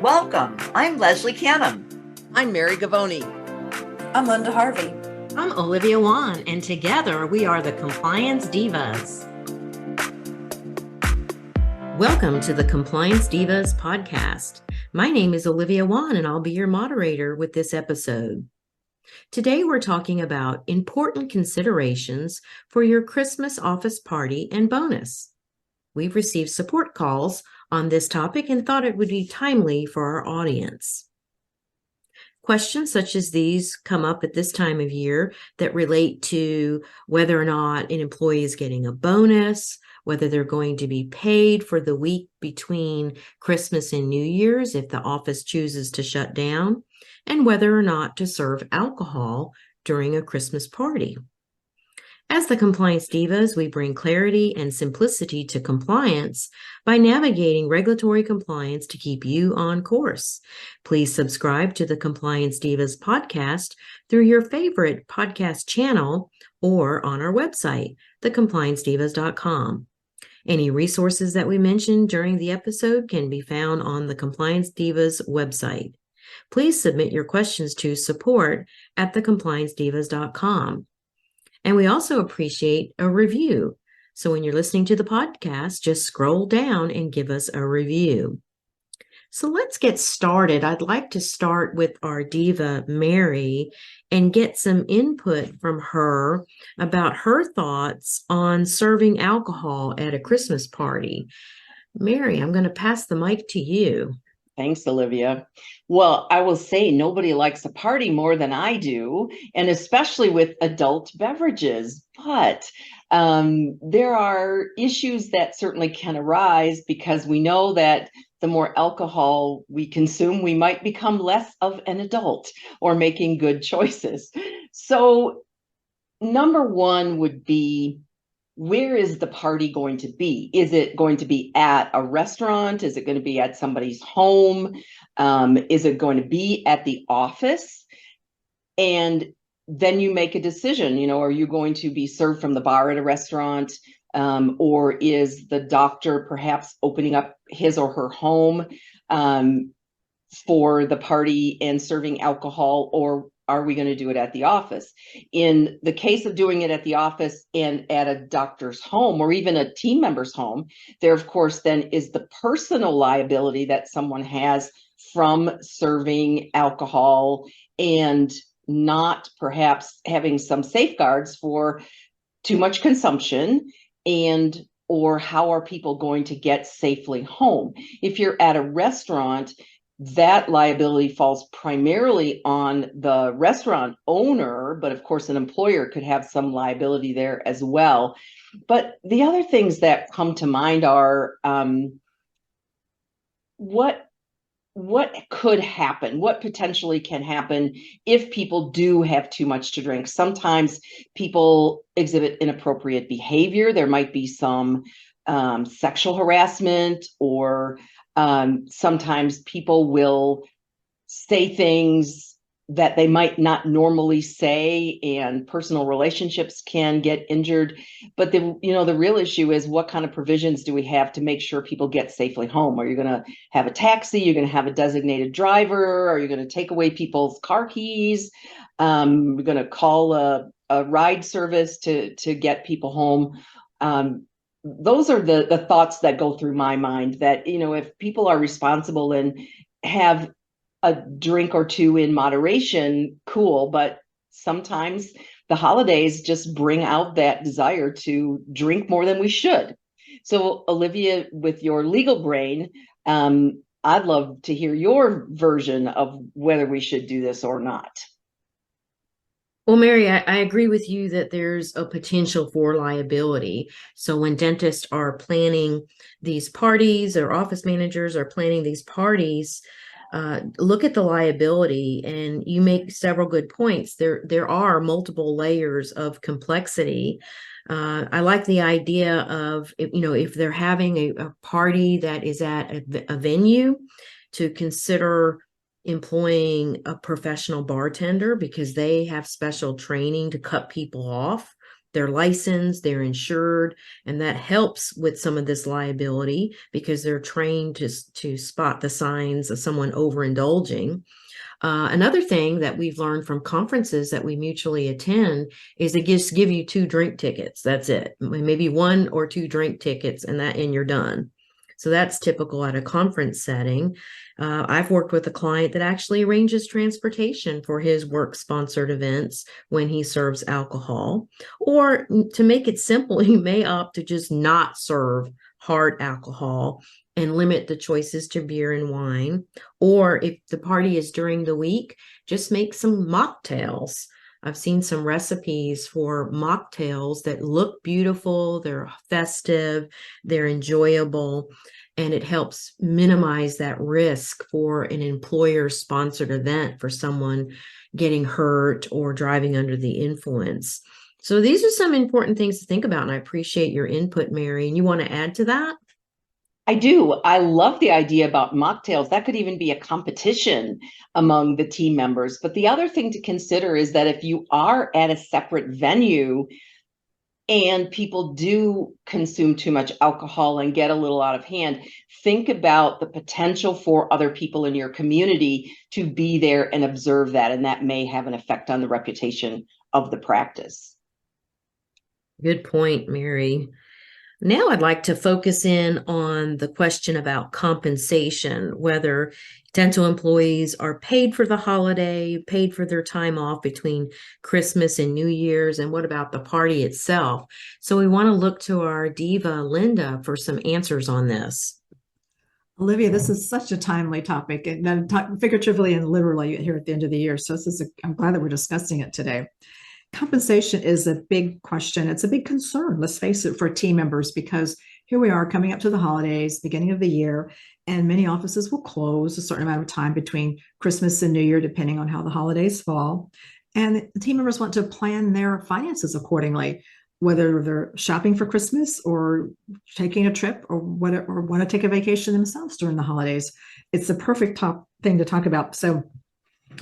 Welcome. I'm Leslie Canham. I'm Mary Gavoni. I'm Linda Harvey. I'm Olivia Wan, and together we are the Compliance Divas. Welcome to the Compliance Divas podcast. My name is Olivia Wan, and I'll be your moderator with this episode. Today we're talking about important considerations for your Christmas office party and bonus. We've received support calls on this topic and thought it would be timely for our audience. Questions such as these come up at this time of year that relate to whether or not an employee is getting a bonus, whether they're going to be paid for the week between Christmas and New Year's if the office chooses to shut down, and whether or not to serve alcohol during a Christmas party. As the Compliance Divas, we bring clarity and simplicity to compliance by navigating regulatory compliance to keep you on course. Please subscribe to the Compliance Divas podcast through your favorite podcast channel or on our website, thecompliancedivas.com. Any resources that we mentioned during the episode can be found on the Compliance Divas website. Please submit your questions to support@thecompliancedivas.com. And we also appreciate a review. So when you're listening to the podcast, just scroll down and give us a review. So let's get started. I'd like to start with our diva, Mary, and get some input from her about her thoughts on serving alcohol at a Christmas party. Mary, I'm going to pass the mic to you. Thanks, Olivia. Well, I will say nobody likes a party more than I do, and especially with adult beverages. But there are issues that certainly can arise because we know that the more alcohol we consume, we might become less of an adult or making good choices. So number one would be, where is the party going to be? Is it going to be at a restaurant? Is it going to be at somebody's home? Is it going to be at the office? And then you make a decision, are you going to be served from the bar at a restaurant? Or is the doctor perhaps opening up his or her home for the party and serving alcohol, or are we going to do it at the office? In the case of doing it at the office and at a doctor's home or even a team member's home, there, of course, then is the personal liability that someone has from serving alcohol and not perhaps having some safeguards for too much consumption, and or how are people going to get safely home? If you're at a restaurant, that liability falls primarily on the restaurant owner, but of course an employer could have some liability there as well. But the other things that come to mind are what could happen, what potentially can happen if people do have too much to drink. Sometimes people exhibit inappropriate behavior. There might be some sexual harassment, or sometimes people will say things that they might not normally say, and personal relationships can get injured. But the real issue is, what kind of provisions do we have to make sure people get safely home? Are you going to have a taxi? You're going to have a designated driver? Are you going to take away people's car keys? We're going to call a ride service to get people home. Those are the thoughts that go through my mind, that, if people are responsible and have a drink or two in moderation, cool. But sometimes the holidays just bring out that desire to drink more than we should. So Olivia, with your legal brain, I'd love to hear your version of whether we should do this or not. Well, Mary, I agree with you that there's a potential for liability. So when dentists are planning these parties, or office managers are planning these parties, look at the liability, and you make several good points. There are multiple layers of complexity. I like the idea of, if they're having a party that is at a venue, to consider employing a professional bartender, because they have special training to cut people off they're licensed, they're insured, and that helps with some of this liability because they're trained to spot the signs of someone overindulging. Another thing that we've learned from conferences that we mutually attend is they just give you 2 drink tickets. That's it. Maybe 1 or 2 drink tickets and you're done. So that's typical at a conference setting. I've worked with a client that actually arranges transportation for his work sponsored events when he serves alcohol. Or to make it simple, he may opt to just not serve hard alcohol and limit the choices to beer and wine. Or if the party is during the week, just make some mocktails. I've seen some recipes for mocktails that look beautiful, they're festive, they're enjoyable, and it helps minimize that risk for an employer-sponsored event for someone getting hurt or driving under the influence. So these are some important things to think about, and I appreciate your input, Mary. And you want to add to that? I do. I love the idea about mocktails. That could even be a competition among the team members. But the other thing to consider is that if you are at a separate venue and people do consume too much alcohol and get a little out of hand, think about the potential for other people in your community to be there and observe that. And that may have an effect on the reputation of the practice. Good point, Mary. Now I'd like to focus in on the question about compensation, whether dental employees are paid for the holiday, paid for their time off between Christmas and New Year's, and what about the party itself? So we want to look to our diva, Linda, for some answers on this. Olivia, this is such a timely topic, and then figuratively and literally here at the end of the year. So I'm glad that we're discussing it today. Compensation is a big question. It's a big concern, let's face it, for team members, because here we are coming up to the holidays, beginning of the year, and many offices will close a certain amount of time between Christmas and New Year, depending on how the holidays fall. And the team members want to plan their finances accordingly, whether they're shopping for Christmas or taking a trip or want to take a vacation themselves during the holidays. It's the perfect thing to talk about. So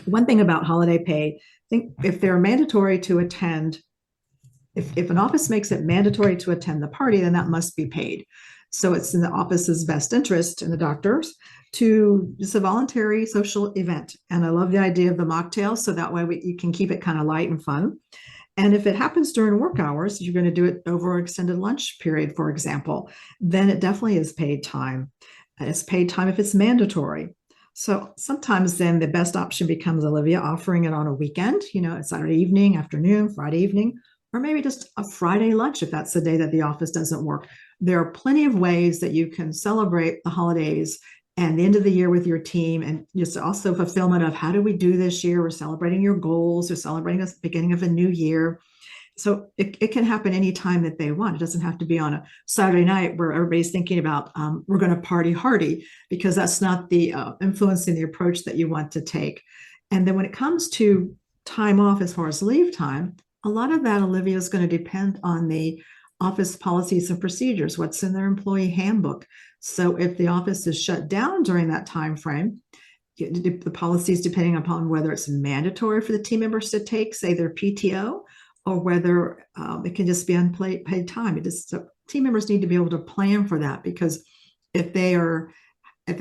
one thing about holiday pay, think if they're mandatory to attend, if an office makes it mandatory to attend the party, then that must be paid. So it's in the office's best interest and the doctors to just a voluntary social event. And I love the idea of the mocktail, so that way you can keep it kind of light and fun. And if it happens during work hours, you're going to do it over an extended lunch period, for example, then it definitely is paid time. And it's paid time if it's mandatory. So sometimes then the best option becomes, Olivia, offering it on a weekend, a Saturday evening, afternoon, Friday evening, or maybe just a Friday lunch if that's the day that the office doesn't work. There are plenty of ways that you can celebrate the holidays and the end of the year with your team, and just also fulfillment of how do we do this year? We're celebrating your goals, we're celebrating the beginning of a new year. So it can happen anytime that they want. It doesn't have to be on a Saturday night where everybody's thinking about, we're going to party hardy, because that's not the influencing the approach that you want to take. And then when it comes to time off, as far as leave time, a lot of that, Olivia, is going to depend on the office policies and procedures, what's in their employee handbook. So if the office is shut down during that time frame, the policies, depending upon whether it's mandatory for the team members to take, say, their PTO, or whether it can just be unpaid time. Team members need to be able to plan for that, because if they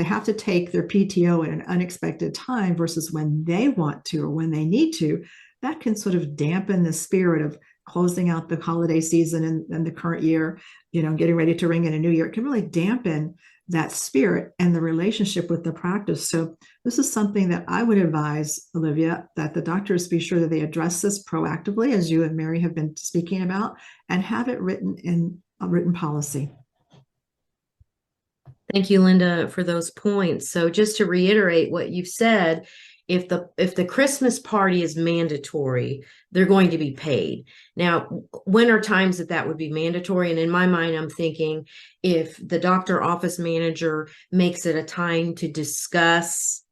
have to take their PTO at an unexpected time versus when they want to or when they need to, that can sort of dampen the spirit of closing out the holiday season and the current year, getting ready to ring in a new year. It can really dampen that spirit and the relationship with the practice. So this is something that I would advise, Olivia, that the doctors be sure that they address this proactively, as you and Mary have been speaking about, and have it written in a written policy. Thank you, Linda, for those points. So just to reiterate what you've said, if the Christmas party is mandatory, they're going to be paid. Now, when are times that would be mandatory? And in my mind, I'm thinking if the doctor office manager makes it a time to discuss,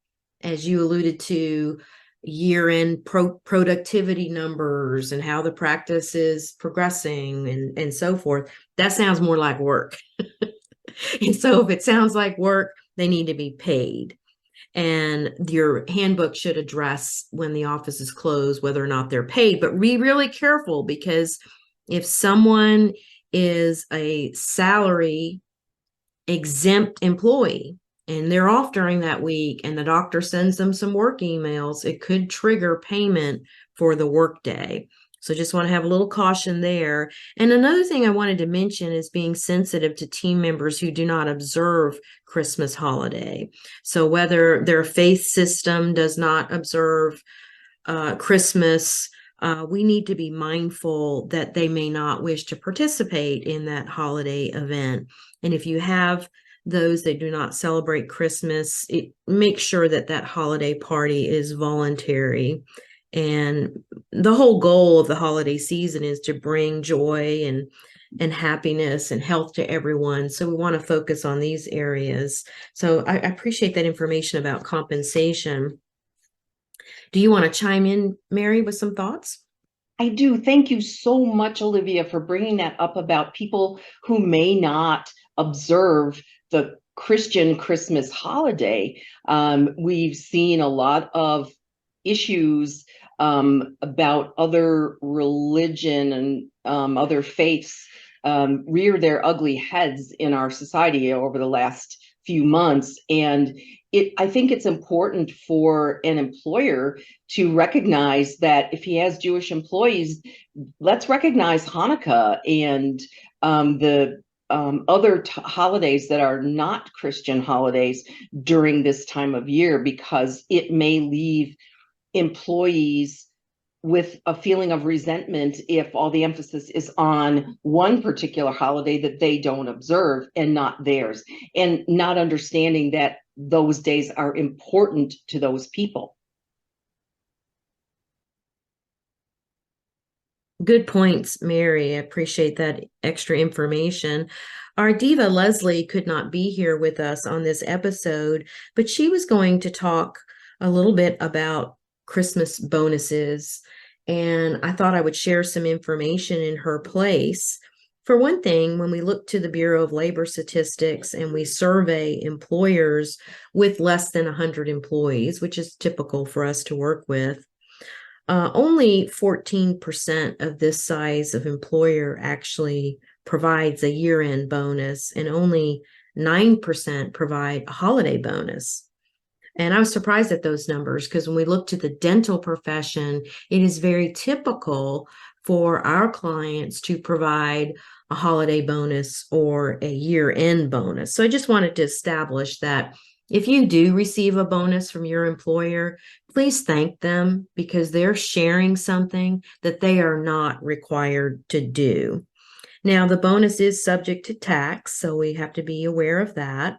as you alluded to, year-end productivity numbers and how the practice is progressing and so forth, that sounds more like work. And so if it sounds like work, they need to be paid. And your handbook should address when the office is closed, whether or not they're paid. But be really careful, because If someone is a salary exempt employee and they're off during that week and the doctor sends them some work emails, it could trigger payment for the workday. So just want to have a little caution there. And another thing I wanted to mention is being sensitive to team members who do not observe Christmas holiday. So whether their faith system does not observe Christmas, we need to be mindful that they may not wish to participate in that holiday event. And if you have those that do not celebrate Christmas, make sure that that holiday party is voluntary. And the whole goal of the holiday season is to bring joy and happiness and health to everyone. So we want to focus on these areas. So I appreciate that information about compensation. Do you want to chime in, Mary, with some thoughts? I do. Thank you so much, Olivia, for bringing that up about people who may not observe the Christian Christmas holiday. We've seen a lot of issues about other religion and other faiths rear their ugly heads in our society over the last few months. And I think it's important for an employer to recognize that if he has Jewish employees, let's recognize Hanukkah and the other holidays that are not Christian holidays during this time of year, because it may leave employees with a feeling of resentment if all the emphasis is on one particular holiday that they don't observe and not theirs, and not understanding that those days are important to those people. Good points, Mary. I appreciate that extra information. Our diva Leslie could not be here with us on this episode, but she was going to talk a little bit about Christmas bonuses, and I thought I would share some information in her place. For one thing, when we look to the Bureau of Labor Statistics and we survey employers with less than 100 employees, which is typical for us to work with, only 14% of this size of employer actually provides a year-end bonus, and only 9% provide a holiday bonus. And I was surprised at those numbers, because when we look to the dental profession, it is very typical for our clients to provide a holiday bonus or a year-end bonus. So I just wanted to establish that if you do receive a bonus from your employer, please thank them, because they're sharing something that they are not required to do. Now, the bonus is subject to tax, so we have to be aware of that.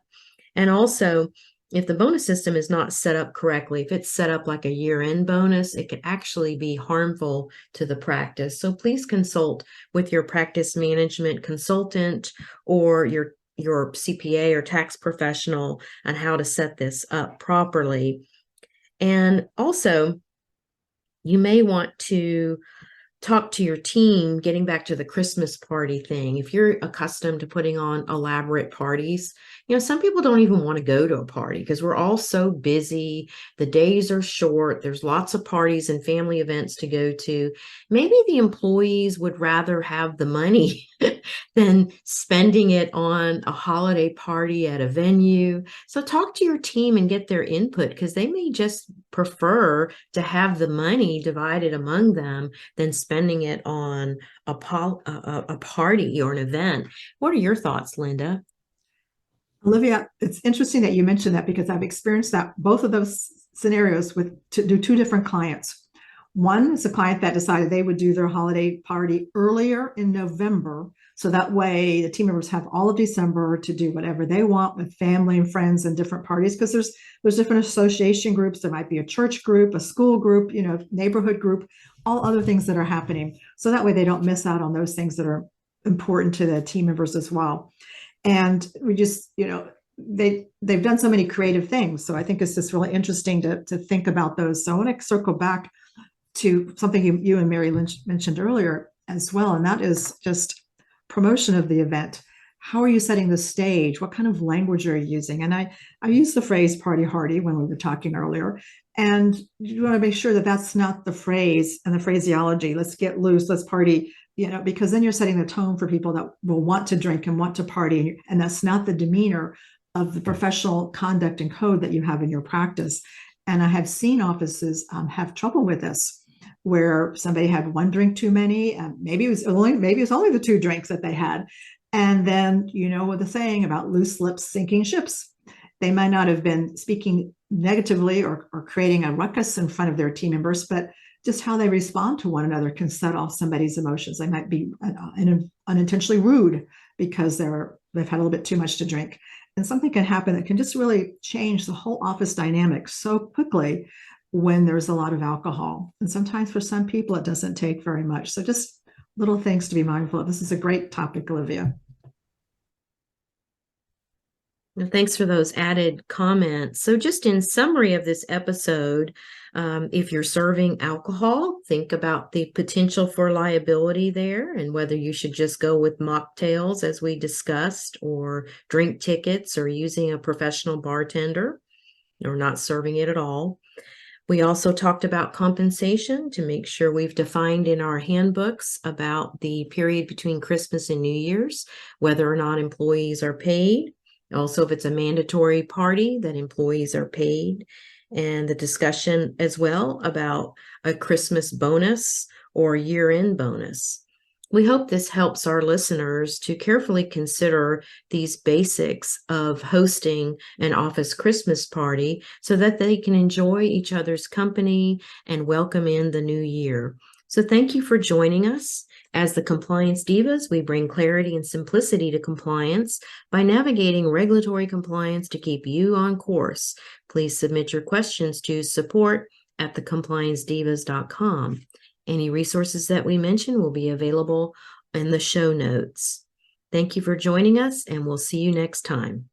And also, if the bonus system is not set up correctly, if it's set up like a year-end bonus, it could actually be harmful to the practice. So please consult with your practice management consultant or your CPA or tax professional on how to set this up properly. And also, you may want to talk to your team, getting back to the Christmas party thing. If you're accustomed to putting on elaborate parties, some people don't even want to go to a party because we're all so busy. The days are short. There's lots of parties and family events to go to. Maybe the employees would rather have the money than spending it on a holiday party at a venue. So talk to your team and get their input, because they may just prefer to have the money divided among them than spending it on a party or an event. What are your thoughts, Linda? Olivia, it's interesting that you mentioned that, because I've experienced that both of those scenarios with two different clients. One is a client that decided they would do their holiday party earlier in November, so that way the team members have all of December to do whatever they want with family and friends and different parties, because there's different association groups. There might be a church group, a school group, neighborhood group, all other things that are happening. So that way they don't miss out on those things that are important to the team members as well. And we just, they've done so many creative things. So I think it's just really interesting to think about those. So I want to circle back to something you and Mary Lynch mentioned earlier as well, and that is just promotion of the event. How are you setting the stage? What kind of language are you using? And I used the phrase party hardy when we were talking earlier, and you want to make sure that that's not the phrase and the phraseology. Let's get loose, let's party, because then you're setting the tone for people that will want to drink and want to party. And that's not the demeanor of the professional conduct and code that you have in your practice. And I have seen offices have trouble with this, where somebody had one drink too many, and maybe it was only the 2 drinks that they had. And then, with the saying about loose lips sinking ships, they might not have been speaking negatively or creating a ruckus in front of their team members, but just how they respond to one another can set off somebody's emotions. They might be unintentionally rude because they've had a little bit too much to drink. And something can happen that can just really change the whole office dynamic so quickly when there's a lot of alcohol. And sometimes for some people, it doesn't take very much. So just little things to be mindful of. This is a great topic, Olivia. Thanks for those added comments. So just in summary of this episode, if you're serving alcohol, think about the potential for liability there and whether you should just go with mocktails as we discussed, or drink tickets, or using a professional bartender, or not serving it at all. We also talked about compensation to make sure we've defined in our handbooks about the period between Christmas and New Year's, whether or not employees are paid. Also, if it's a mandatory party, that employees are paid. And the discussion as well about a Christmas bonus or year-end bonus. We hope this helps our listeners to carefully consider these basics of hosting an office Christmas party so that they can enjoy each other's company and welcome in the new year. So thank you for joining us. As the Compliance Divas, we bring clarity and simplicity to compliance by navigating regulatory compliance to keep you on course. Please submit your questions to support@thecompliancedivas.com. Any resources that we mention will be available in the show notes. Thank you for joining us, and we'll see you next time.